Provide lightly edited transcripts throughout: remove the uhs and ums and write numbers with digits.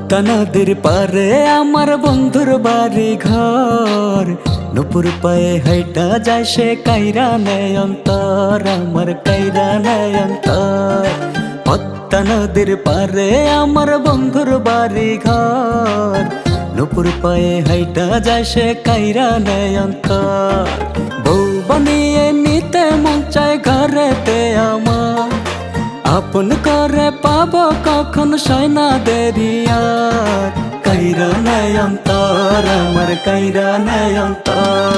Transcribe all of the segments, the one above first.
পদ্মা নদীর পারে আমার বন্ধুর বাড়ি ঘর, নুপুর পায়ে হাইটা যায় সে কাইরা নেয় অন্তর, আমার কাইরা নেয় অন্তর। পদ্মা নদীর পারে আমার বন্ধুর বাড়ি ঘর, নুপুর পায়ে হাইটা যায় সে কাইরা নেয় অন্তর। বউ বানিয়ে নিতে মন চায় ঘরেতে আমার, আপন করে পাবো কখন সয়না দেরিয়ার। কাইরা নেয় অন্তর, আমার কাইরা নেয় অন্তর।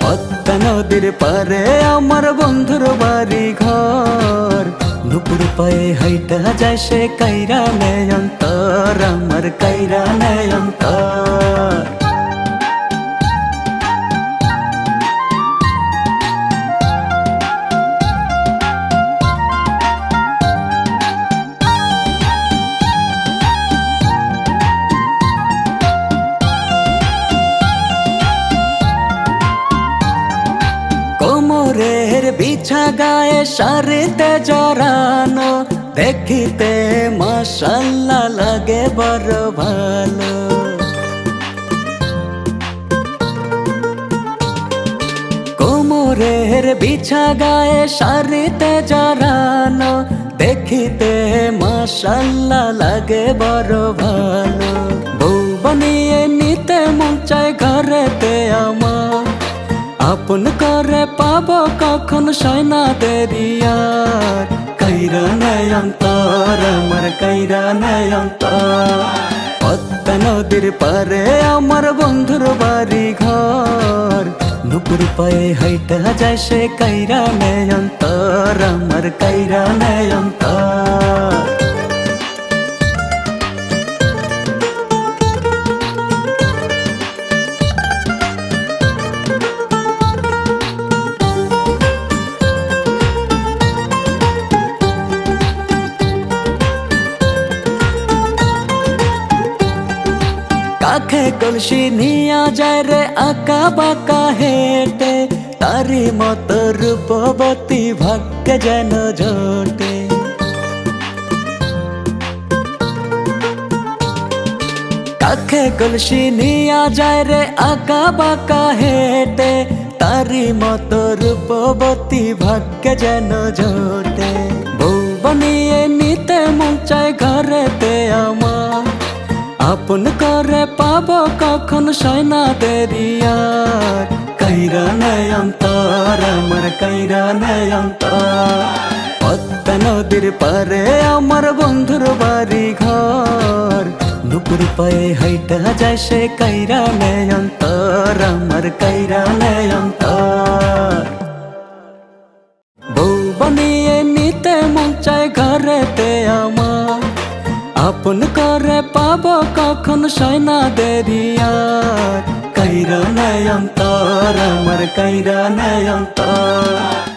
পদ্মা নদীর পারে আমার বন্ধুর বাড়ি ঘর, নুপুর পায়ে হাইটা যায় সে কাইরা নেয় অন্তর, আমার কাইরা নেয় অন্তর। কোমরের বিছা গায়ে শাড়িতে জড়ানো, দেখিতে মাশাআল্লাহ লাগে বড় ভালো। কোমরের বিছা গায়ে শাড়িতে জড়ানো, দেখিতে মাশাআল্লাহ লাগে বড় ভালো। বউ বানিয়ে নিতে মন চায় ঘরেতে আমার, আপন করে পাবো কখন সয়না দেরিয়ার। কাইরা নেয় অন্তর, আমার কাইরা নেয় অন্তর। পদ্মা নদীর পারে আমার বন্ধুর বাড়ি ঘর, নুপুর পায়ে হাইটা যায় সে কাইরা নেয় অন্তর, আমার কাইরা নেয় অন্তর। কাখে কলসি নিয়া যায় রে আঁকা বাঁকা হেঁটে, তারি মতো রূপবতী ভাগ্যে যেন জোটে। কাখে কলসি নিয়া যায় রে আঁকা বাঁকা হেঁটে, তারি মতো রূপবতী ভাগ্যে যেন জোটে। বউ বানিয়ে নিতে মন চায় ঘরেতে আমার, আপন করে পাবো কখন সয়না দেরিয়ার। কাইরা নেয় অন্তর, আমার কাইরা নেয় অন্তর। পদ্মা নদীর পারে আমার বন্ধুর বাড়ি ঘর, নুপুর পায়ে হাইটা যায় সে কাইরা নেয় অন্তর, আমার কাইরা নেয় অন্তর। বউ বানিয়ে নিতে মন চায় ঘরেতে আমার, আপন করে পাবো কখন সয়না দেরিয়ার। কাইরা নেয় অন্তর, আমার কাইরা নেয় অন্তর।